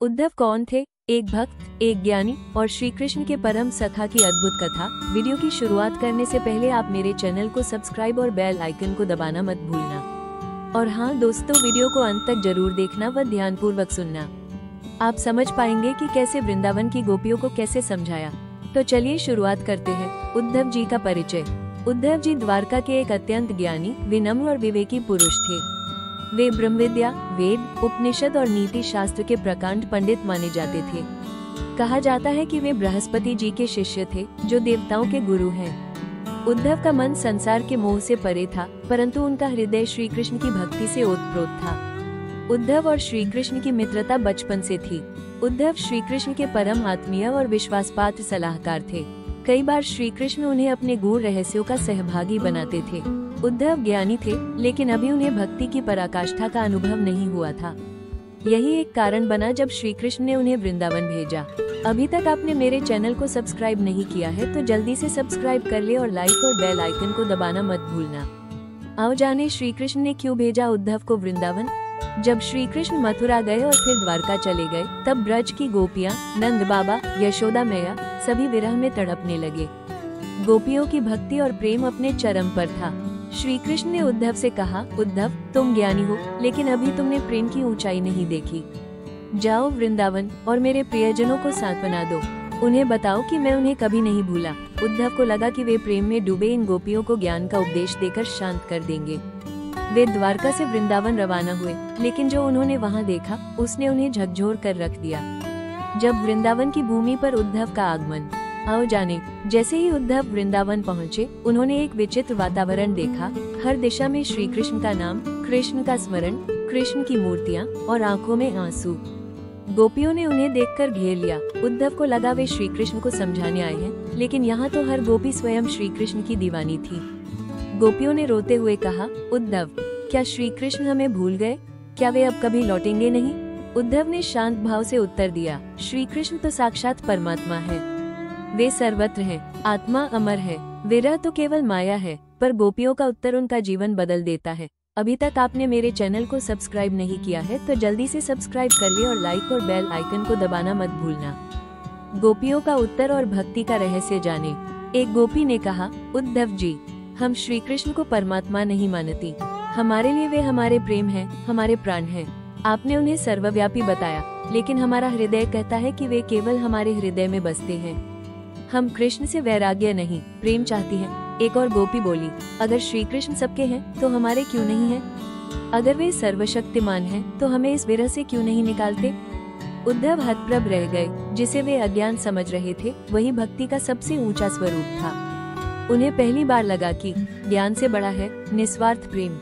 उद्धव कौन थे? एक भक्त, एक ज्ञानी और श्री कृष्ण के परम सखा की अद्भुत कथा। वीडियो की शुरुआत करने से पहले आप मेरे चैनल को सब्सक्राइब और बेल आइकन को दबाना मत भूलना। और हाँ दोस्तों, वीडियो को अंत तक जरूर देखना व ध्यानपूर्वक सुनना। आप समझ पाएंगे कि कैसे वृंदावन की गोपियों को कैसे समझाया। तो चलिए शुरुआत करते हैं। उद्धव जी का परिचय। उद्धव जी द्वारका के एक अत्यंत ज्ञानी, विनम्र और विवेकी पुरुष थे। वे ब्रह्मविद्या, वेद, उपनिषद और नीति शास्त्र के प्रकांड पंडित माने जाते थे। कहा जाता है कि वे बृहस्पति जी के शिष्य थे, जो देवताओं के गुरु हैं। उद्धव का मन संसार के मोह से परे था, परंतु उनका हृदय श्री कृष्ण की भक्ति से ओतप्रोत था। उद्धव और श्री कृष्ण की मित्रता बचपन से थी। उद्धव श्री कृष्ण के परम आत्मीय और विश्वासपात्र सलाहकार थे। कई बार श्री कृष्ण उन्हें अपने गूढ़ रहस्यों का सहभागी बनाते थे। उद्धव ज्ञानी थे, लेकिन अभी उन्हें भक्ति की पराकाष्ठा का अनुभव नहीं हुआ था। यही एक कारण बना जब श्री कृष्ण ने उन्हें वृंदावन भेजा। अभी तक आपने मेरे चैनल को सब्सक्राइब नहीं किया है तो जल्दी से सब्सक्राइब कर ले और लाइक और बेल आइकन को दबाना मत भूलना। आओ जाने श्री कृष्ण ने क्यों भेजा उद्धव को वृंदावन। जब श्री कृष्ण मथुरा गए और फिर द्वारका चले गए, तब ब्रज की गोपियां, नंद बाबा, यशोदा मैया सभी विरह में तड़पने लगे। गोपियों की भक्ति और प्रेम अपने चरम पर था। श्री कृष्ण ने उद्धव से कहा, उद्धव तुम ज्ञानी हो, लेकिन अभी तुमने प्रेम की ऊंचाई नहीं देखी। जाओ वृंदावन और मेरे प्रियजनों को सांत्वना दो। उन्हें बताओ कि मैं उन्हें कभी नहीं भूला। उद्धव को लगा कि वे प्रेम में डूबे इन गोपियों को ज्ञान का उपदेश देकर शांत कर देंगे। वे द्वारका से वृंदावन रवाना हुए, लेकिन जो उन्होंने वहां देखा उसने उन्हें झकझोर कर रख दिया। जब वृंदावन की भूमि पर उद्धव का आगमन। आओ जाने। जैसे ही उद्धव वृंदावन पहुँचे, उन्होंने एक विचित्र वातावरण देखा। हर दिशा में श्री कृष्ण का नाम, कृष्ण का स्मरण, कृष्ण की मूर्तियाँ और आंखों में आंसू। गोपियों ने उन्हें देखकर घेर लिया। उद्धव को लगा वे श्री कृष्ण को समझाने आए हैं, लेकिन यहाँ तो हर गोपी स्वयं श्री कृष्ण की दीवानी थी। गोपियों ने रोते हुए कहा, उद्धव क्या श्री कृष्ण हमें भूल गए? क्या वे अब कभी लौटेंगे नहीं? उद्धव ने शांत भाव से उत्तर दिया, श्री कृष्ण तो साक्षात परमात्मा है। वे सर्वत्र हैं, आत्मा अमर है, विरह तो केवल माया है। पर गोपियों का उत्तर उनका जीवन बदल देता है। अभी तक आपने मेरे चैनल को सब्सक्राइब नहीं किया है तो जल्दी से सब्सक्राइब कर ले और लाइक और बेल आइकन को दबाना मत भूलना। गोपियों का उत्तर और भक्ति का रहस्य जाने। एक गोपी ने कहा, उद्धव जी हम श्री कृष्ण को परमात्मा नहीं मानती। हमारे लिए वे हमारे प्रेम हैं, हमारे प्राण हैं। आपने उन्हें सर्वव्यापी बताया, लेकिन हमारा हृदय कहता है कि वे केवल हमारे हृदय में बसते हैं। हम कृष्ण से वैराग्य नहीं, प्रेम चाहती हैं। एक और गोपी बोली, अगर श्री कृष्ण सबके हैं तो हमारे क्यों नहीं हैं? अगर वे सर्वशक्तिमान हैं तो हमें इस विरह से क्यों नहीं निकालते? उद्धव हतप्रभ रह गए। जिसे वे अज्ञान समझ रहे थे, वही भक्ति का सबसे ऊंचा स्वरूप था। उन्हें पहली बार लगा कि ज्ञान से बड़ा है निस्वार्थ प्रेम।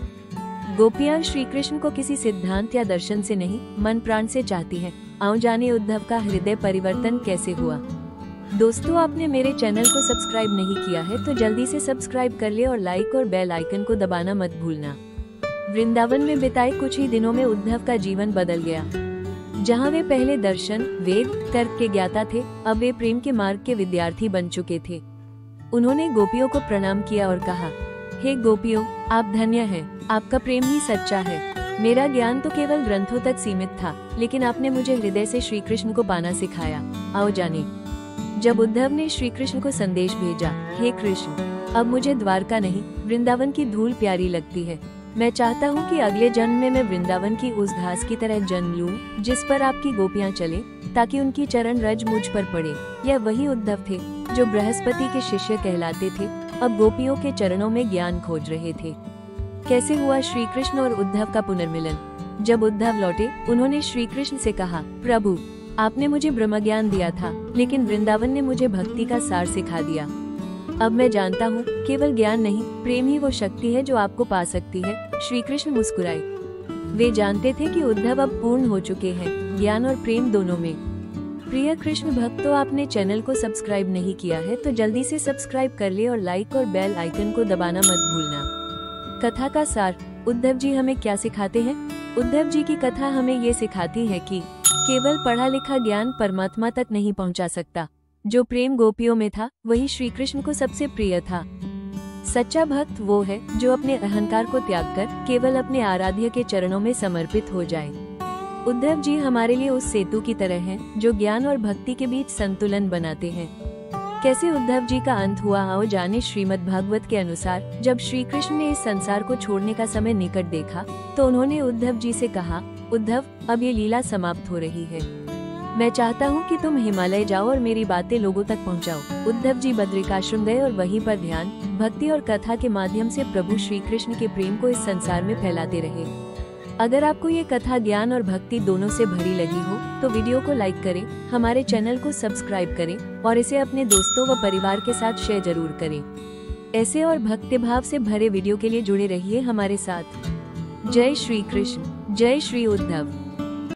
गोपियां श्री कृष्ण को किसी सिद्धांत या दर्शन से नहीं, मन प्राण से चाहती हैं। आओ जाने उद्धव का हृदय परिवर्तन कैसे हुआ। दोस्तों, आपने मेरे चैनल को सब्सक्राइब नहीं किया है तो जल्दी से सब्सक्राइब कर ले और लाइक और बेल आइकन को दबाना मत भूलना। वृंदावन में बिताए कुछ ही दिनों में उद्धव का जीवन बदल गया। जहां वे पहले दर्शन, वेद, तर्क के ज्ञाता थे, अब वे प्रेम के मार्ग के विद्यार्थी बन चुके थे। उन्होंने गोपियों को प्रणाम किया और कहा, हे गोपियों, आप धन्य हैं, आपका प्रेम ही सच्चा है। मेरा ज्ञान तो केवल ग्रंथों तक सीमित था, लेकिन आपने मुझे हृदय से श्री कृष्ण को पाना सिखाया। आओ जाने। जब उद्धव ने श्री कृष्ण को संदेश भेजा, हे कृष्ण अब मुझे द्वारका नहीं, वृंदावन की धूल प्यारी लगती है। मैं चाहता हूँ कि अगले जन्म में मैं वृंदावन की उस घास की तरह जन्म लूं जिस पर आपकी गोपियां चले, ताकि उनकी चरण रज मुझ पर पड़े। यह वही उद्धव थे जो बृहस्पति के शिष्य कहलाते थे, अब गोपियों के चरणों में ज्ञान खोज रहे थे। कैसे हुआ श्री कृष्ण और उद्धव का पुनर्मिलन। जब उद्धव लौटे, उन्होंने श्री कृष्ण से कहा, प्रभु आपने मुझे ब्रह्म ज्ञान दिया था, लेकिन वृंदावन ने मुझे भक्ति का सार सिखा दिया। अब मैं जानता हूँ केवल ज्ञान नहीं, प्रेम ही वो शक्ति है जो आपको पा सकती है। श्री कृष्ण मुस्कुराए। वे जानते थे कि उद्धव अब पूर्ण हो चुके हैं, ज्ञान और प्रेम दोनों में। प्रिय कृष्ण भक्तों, आपने चैनल को सब्सक्राइब नहीं किया है तो जल्दी से सब्सक्राइब कर ले और लाइक और बेल आइकन को दबाना मत भूलना। कथा का सार। उद्धव जी हमें क्या सिखाते हैं? उद्धव जी की कथा हमें ये सिखाती है कि केवल पढ़ा लिखा ज्ञान परमात्मा तक नहीं पहुंचा सकता। जो प्रेम गोपियों में था, वही श्री कृष्ण को सबसे प्रिय था। सच्चा भक्त वो है जो अपने अहंकार को त्याग कर केवल अपने आराध्य के चरणों में समर्पित हो जाए। उद्धव जी हमारे लिए उस सेतु की तरह हैं, जो ज्ञान और भक्ति के बीच संतुलन बनाते हैं। कैसे उद्धव जी का अंत हुआ, आओ जाने। श्रीमद् भागवत के अनुसार जब श्री कृष्ण ने इस संसार को छोड़ने का समय निकट देखा तो उन्होंने उद्धव जी से कहा, उद्धव अब ये लीला समाप्त हो रही है, मैं चाहता हूँ कि तुम हिमालय जाओ और मेरी बातें लोगों तक पहुँचाओ। उद्धव जी बद्रिकाश्रम गए और वहीं पर ध्यान, भक्ति और कथा के माध्यम से प्रभु श्री कृष्ण के प्रेम को इस संसार में फैलाते रहे। अगर आपको ये कथा ज्ञान और भक्ति दोनों से भरी लगी हो तो वीडियो को लाइक करें, हमारे चैनल को सब्सक्राइब करें और इसे अपने दोस्तों व परिवार के साथ शेयर जरूर करें। ऐसे और भक्तिभाव से भरे वीडियो के लिए जुड़े रहिए हमारे साथ। जय श्री कृष्ण, जय श्री उद्धव।